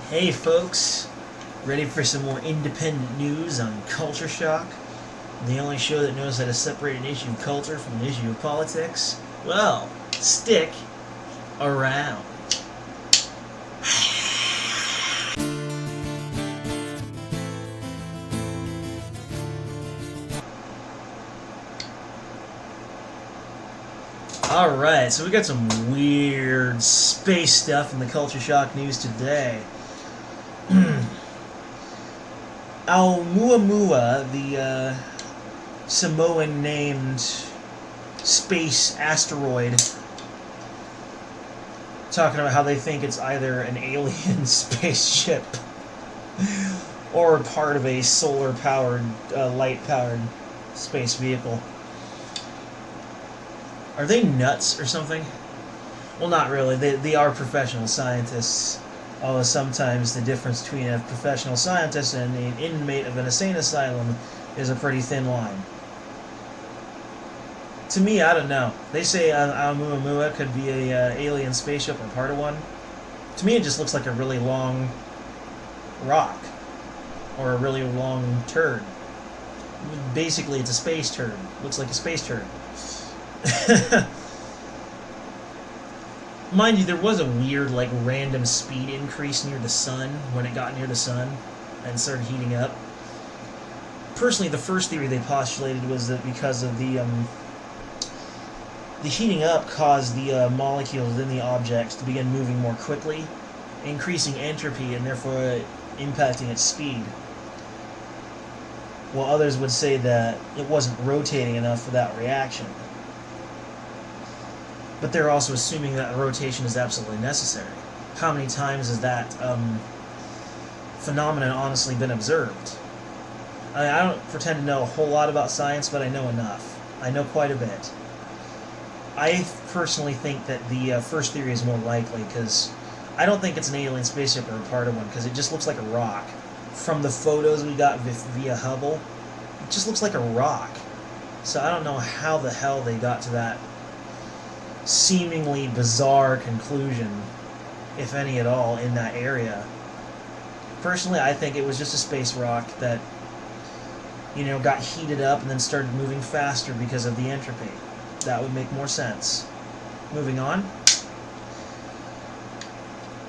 Hey folks, ready for some more independent news on Culture Shock? The only show that knows how to separate an issue of culture from an issue of politics? Well, stick around. Alright, so we got some weird space stuff in the Culture Shock news today. Oumuamua, the Samoan-named space asteroid, talking about how they think it's either an alien spaceship or part of a solar-powered, light-powered space vehicle. Are they nuts or something? Well, not really. They are professional scientists. Although sometimes the difference between a professional scientist and an inmate of an insane asylum is a pretty thin line. To me, I don't know. They say Oumuamua could be a alien spaceship or part of one. To me, it just looks like a really long rock. Or a really long turd. Basically, it's a space turd. Looks like a space turd. Mind you, there was a weird, random speed increase near the sun when it got near the sun and started heating up. Personally, the first theory they postulated was that because of the heating up caused the molecules within the objects to begin moving more quickly, increasing entropy and therefore impacting its speed. While others would say that it wasn't rotating enough for that reaction. But they're also assuming that rotation is absolutely necessary. How many times has that phenomenon honestly been observed? I don't pretend to know a whole lot about science, but I know enough. I know quite a bit. I personally think that the first theory is more likely, because I don't think it's an alien spaceship or a part of one, because it just looks like a rock. From the photos we got via Hubble, it just looks like a rock. So I don't know how the hell they got to that seemingly bizarre conclusion, if any at all, in that area. Personally, I think it was just a space rock that, got heated up and then started moving faster because of the entropy. That would make more sense. Moving on.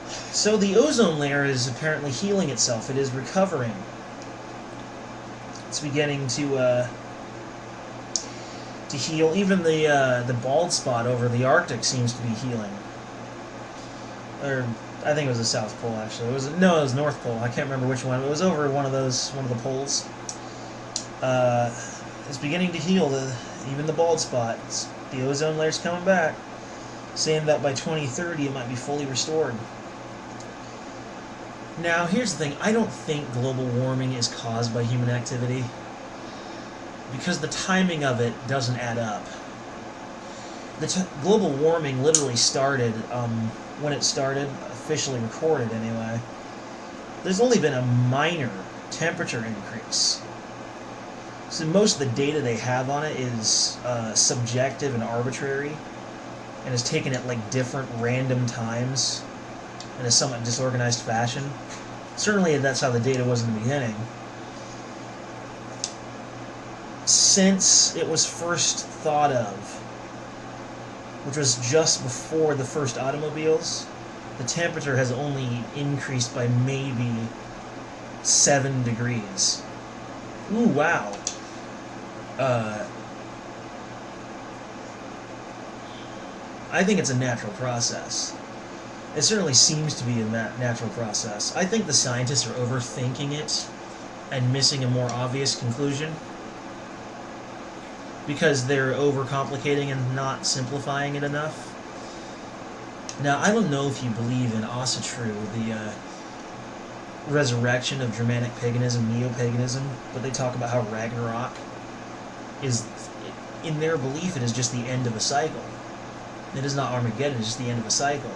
So the ozone layer is apparently healing itself. It is recovering. It's beginning to heal. Even the bald spot over the Arctic seems to be healing. Or I think it was the South Pole actually. It was North Pole. I can't remember which one. It was over one of the poles. It's beginning to heal even the bald spots. The ozone layer's coming back, saying that by 2030 it might be fully restored. Now here's the thing. I don't think global warming is caused by human activity, because the timing of it doesn't add up. Global warming literally started, when it started, officially recorded anyway, there's only been a minor temperature increase. So most of the data they have on it is subjective and arbitrary, and is taken at different random times in a somewhat disorganized fashion. Certainly that's how the data was in the beginning. Since it was first thought of, which was just before the first automobiles, the temperature has only increased by maybe 7 degrees. Ooh, wow. I think it's a natural process. It certainly seems to be a natural process. I think the scientists are overthinking it and missing a more obvious conclusion, because they're overcomplicating and not simplifying it enough. Now, I don't know if you believe in Asatru, the resurrection of Germanic paganism, neo-paganism, but they talk about how Ragnarok is, in their belief, it is just the end of a cycle. It is not Armageddon, it's just the end of a cycle.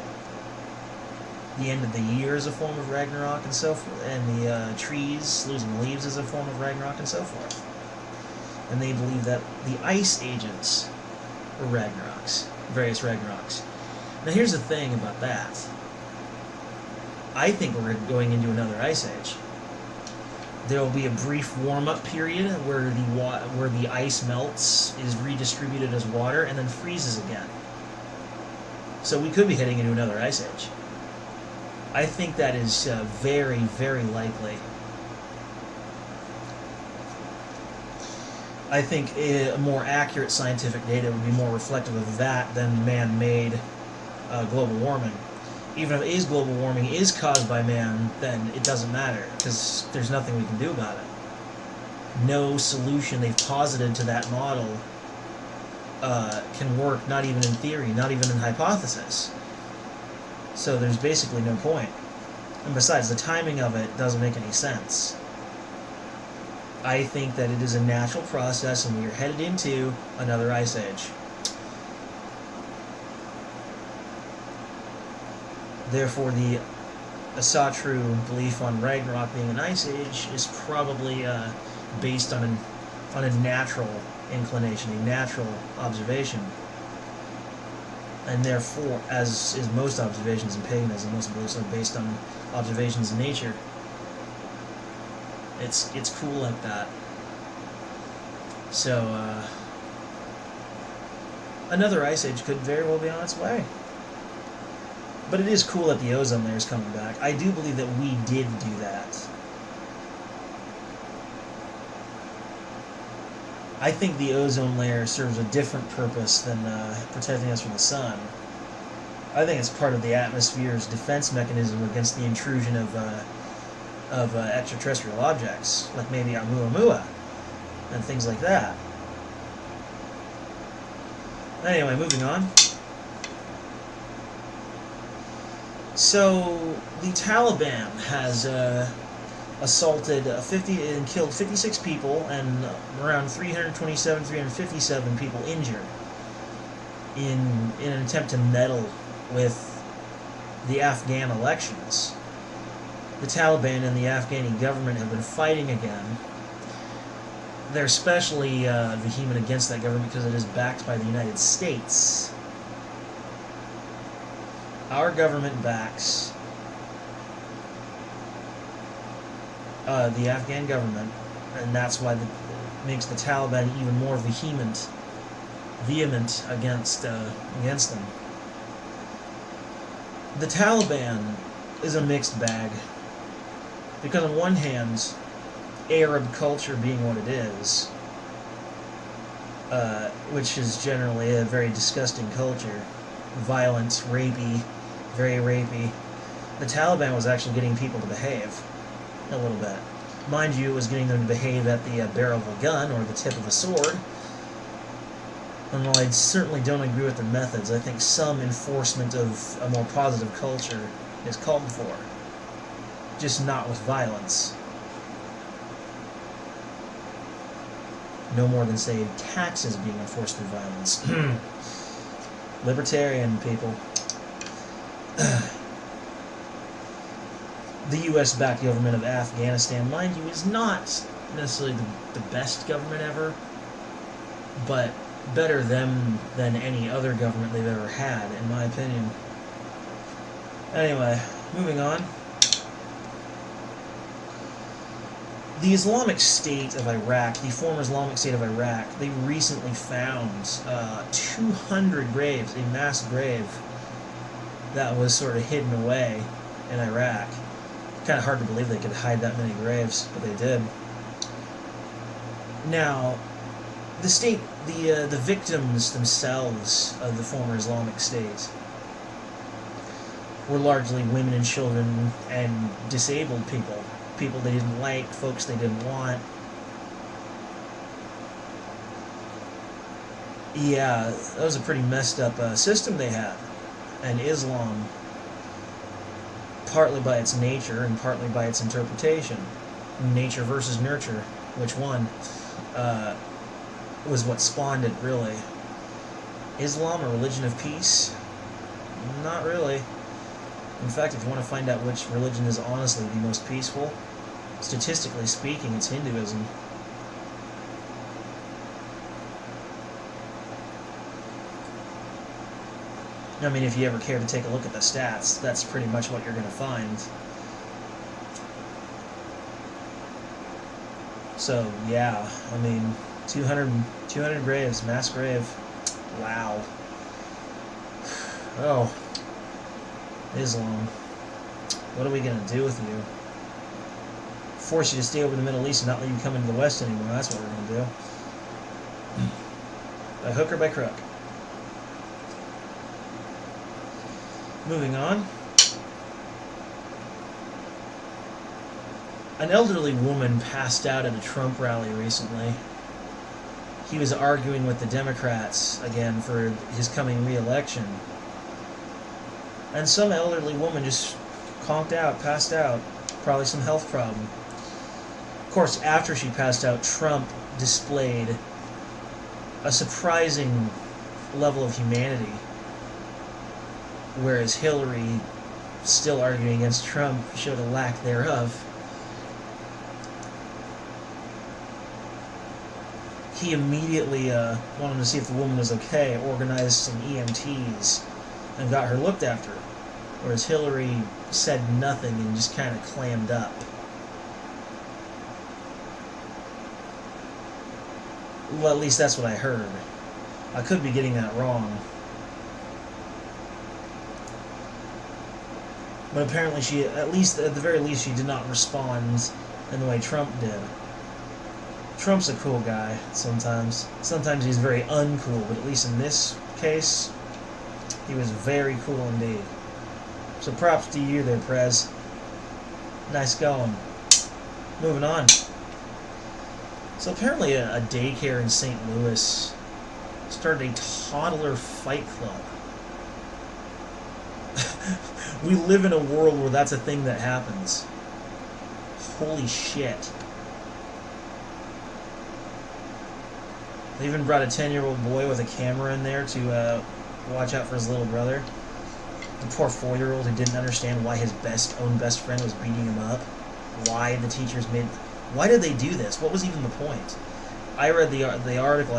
The end of the year is a form of Ragnarok and so forth, and the trees losing leaves is a form of Ragnarok and so forth. And they believe that the ice agents were Ragnaroks, various Ragnaroks. Now here's the thing about that. I think we're going into another ice age. There will be a brief warm-up period where the ice melts, is redistributed as water, and then freezes again. So we could be heading into another ice age. I think that is very, very likely. I think a more accurate scientific data would be more reflective of that than man-made global warming. Even if global warming is caused by man, then it doesn't matter, because there's nothing we can do about it. No solution they've posited to that model can work, not even in theory, not even in hypothesis. So there's basically no point. And besides, the timing of it doesn't make any sense. I think that it is a natural process, and we are headed into another ice age. Therefore, the Asatru belief on Ragnarok being an ice age is probably based on a natural inclination, a natural observation. And therefore, as is most observations in paganism, most beliefs are based on observations in nature. It's cool like that. So, another ice age could very well be on its way. But it is cool that the ozone layer is coming back. I do believe that we did do that. I think the ozone layer serves a different purpose than protecting us from the sun. I think it's part of the atmosphere's defense mechanism against the intrusion of extraterrestrial objects, like maybe Oumuamua and things like that. Anyway, moving on. So, the Taliban has assaulted 50 and killed 56 people, and around 357 people injured in an attempt to meddle with the Afghan elections. The Taliban and the Afghani government have been fighting again. They're especially vehement against that government because it is backed by the United States. Our government backs the Afghan government, and that's why it makes the Taliban even more vehement against them. The Taliban is a mixed bag, because on one hand, Arab culture being what it is, which is generally a very disgusting culture, violent, rapey, very rapey. The Taliban was actually getting people to behave a little bit. Mind you, it was getting them to behave at the barrel of a gun or the tip of a sword. And while I certainly don't agree with their methods, I think some enforcement of a more positive culture is called for. Just not with violence. No more than, say, taxes being enforced through violence. Libertarian people. The U.S.-backed government of Afghanistan, mind you, is not necessarily the best government ever, but better than any other government they've ever had, in my opinion. Anyway, moving on. The Islamic State of Iraq, the former Islamic State of Iraq, they recently found 200 graves, a mass grave that was sort of hidden away in Iraq. Kind of hard to believe they could hide that many graves, but they did. Now, the victims themselves of the former Islamic State were largely women and children and disabled people. People they didn't like, folks they didn't want. Yeah, that was a pretty messed up system they had. And Islam, partly by its nature and partly by its interpretation, nature versus nurture, which one, was what spawned it, really. Islam, a religion of peace? Not really. In fact, if you want to find out which religion is honestly the most peaceful, statistically speaking, it's Hinduism. I mean, if you ever care to take a look at the stats, that's pretty much what you're going to find. So, yeah, I mean, 200 graves, mass grave. Wow. Oh, Islam. What are we going to do with you? Force you to stay over the Middle East and not let you come into the West anymore. That's what we're going to do. By hook or by crook. Moving on. An elderly woman passed out at a Trump rally recently. He was arguing with the Democrats again for his coming re-election. And some elderly woman just conked out, passed out. Probably some health problem. Of course, after she passed out, Trump displayed a surprising level of humanity. Whereas Hillary, still arguing against Trump, showed a lack thereof. He immediately wanted to see if the woman was okay, organized some EMTs, and got her looked after. Whereas Hillary said nothing and just kind of clammed up. Well, at least that's what I heard. I could be getting that wrong. But apparently she, at the very least, she did not respond in the way Trump did. Trump's a cool guy sometimes. Sometimes he's very uncool, but at least in this case, he was very cool indeed. So props to you there, Prez. Nice going. Moving on. So apparently a daycare in St. Louis started a toddler fight club. We live in a world where that's a thing that happens. Holy shit. They even brought a 10-year-old boy with a camera in there to watch out for his little brother. The poor 4-year-old who didn't understand why his own best friend was beating him up. Why the teachers made... Why did they do this? What was even the point? I read the article.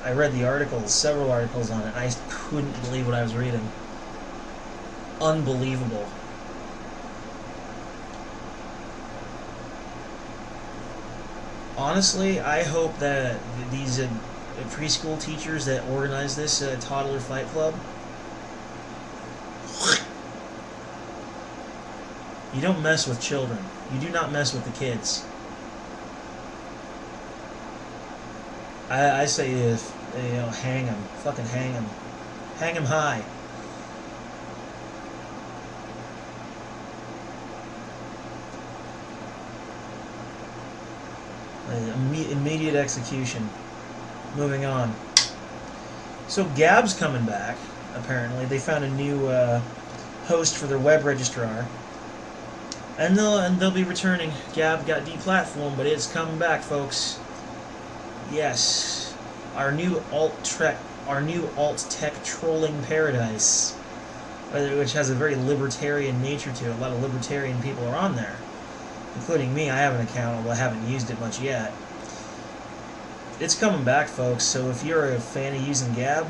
I read the articles, several articles on it, and I couldn't believe what I was reading. Unbelievable. Honestly, I hope that these preschool teachers that organize this toddler fight club, you don't mess with children. You do not mess with the kids. I say, hang them. Fucking hang them. Hang them high. Immediate execution. Moving on. So Gab's coming back, apparently. They found a new host for their web registrar. And they'll be returning. Gab got deplatformed, but it's coming back, folks. Yes. Our new alt-tech trolling paradise, which has a very libertarian nature to it. A lot of libertarian people are on there, including me. I have an account, although I haven't used it much yet. It's coming back, folks, so if you're a fan of using Gab,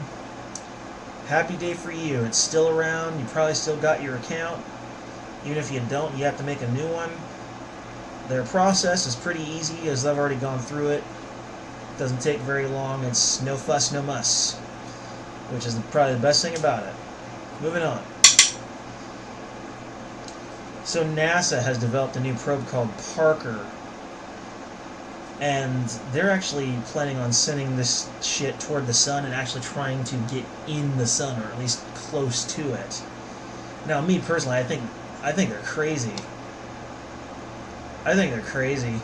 happy day for you. It's still around. You probably still got your account. Even if you don't, you have to make a new one. Their process is pretty easy, as I've already gone through it. Doesn't take very long. It's no fuss, no muss, which is probably the best thing about it. Moving on. So NASA has developed a new probe called Parker, and they're actually planning on sending this shit toward the sun and actually trying to get in the sun, or at least close to it. Now, me personally, I think they're crazy. I think they're crazy.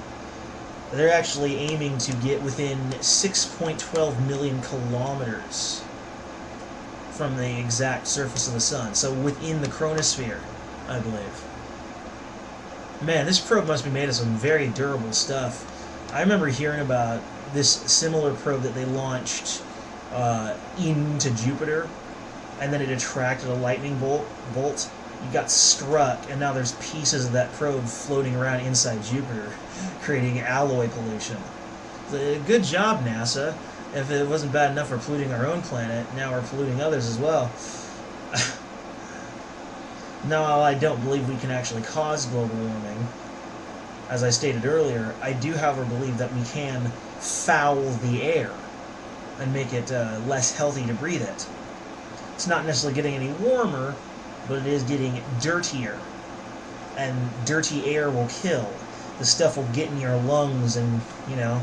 They're actually aiming to get within 6.12 million kilometers from the exact surface of the sun. So within the chronosphere, I believe. Man, this probe must be made of some very durable stuff. I remember hearing about this similar probe that they launched into Jupiter, and then it attracted a lightning bolt. You got struck, and now there's pieces of that probe floating around inside Jupiter, creating alloy pollution. Good job, NASA. If it wasn't bad enough for polluting our own planet, now we're polluting others as well. Now, I don't believe we can actually cause global warming. As I stated earlier, I do, however, believe that we can foul the air and make it less healthy to breathe it. It's not necessarily getting any warmer, but it is getting dirtier. And dirty air will kill. The stuff will get in your lungs and, you know,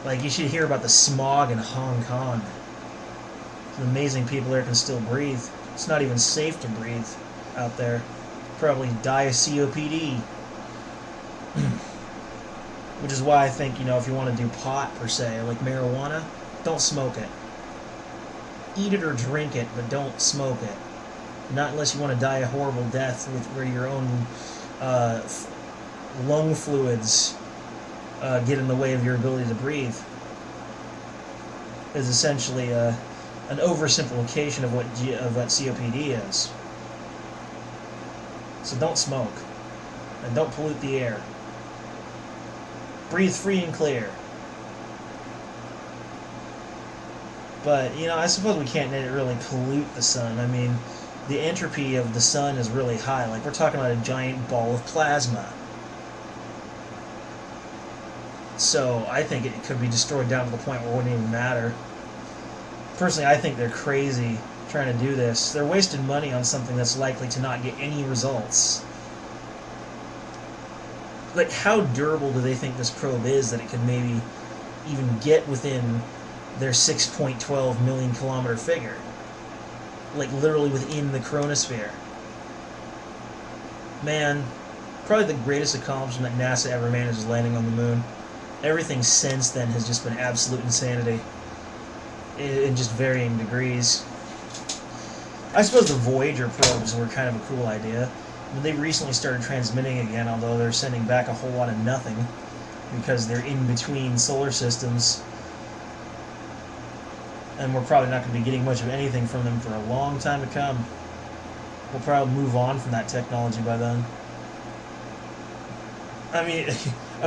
like you should hear about the smog in Hong Kong. It's amazing people there can still breathe. It's not even safe to breathe out there. Probably die of COPD. Which is why I think, you know, if you want to do pot per se, like marijuana, don't smoke it. Eat it or drink it, but don't smoke it. Not unless you want to die a horrible death with where your own lung fluids get in the way of your ability to breathe. Is essentially an oversimplification of what COPD is. So don't smoke, and don't pollute the air. Breathe free and clear. But, you know, I suppose we can't really pollute the sun. I mean, the entropy of the sun is really high. Like, we're talking about a giant ball of plasma. So, I think it could be destroyed down to the point where it wouldn't even matter. Personally, I think they're crazy trying to do this. They're wasting money on something that's likely to not get any results. Like, how durable do they think this probe is that it could maybe even get within their 6.12 million kilometer figure? Like, literally within the chronosphere. Man, probably the greatest accomplishment that NASA ever managed is landing on the moon. Everything since then has just been absolute insanity. In just varying degrees. I suppose the Voyager probes were kind of a cool idea. I mean, they recently started transmitting again, although they're sending back a whole lot of nothing because they're in between solar systems. And we're probably not going to be getting much of anything from them for a long time to come. We'll probably move on from that technology by then. I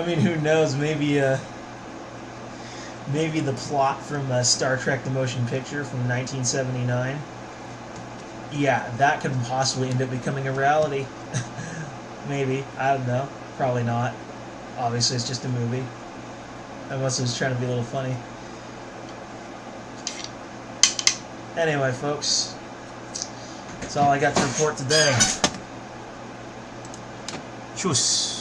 mean, who knows? Maybe the plot from Star Trek: The Motion Picture from 1979. Yeah, that could possibly end up becoming a reality. Maybe. I don't know. Probably not. Obviously, it's just a movie. Unless it was trying to be a little funny. Anyway, folks. That's all I got to report today. Tschüss.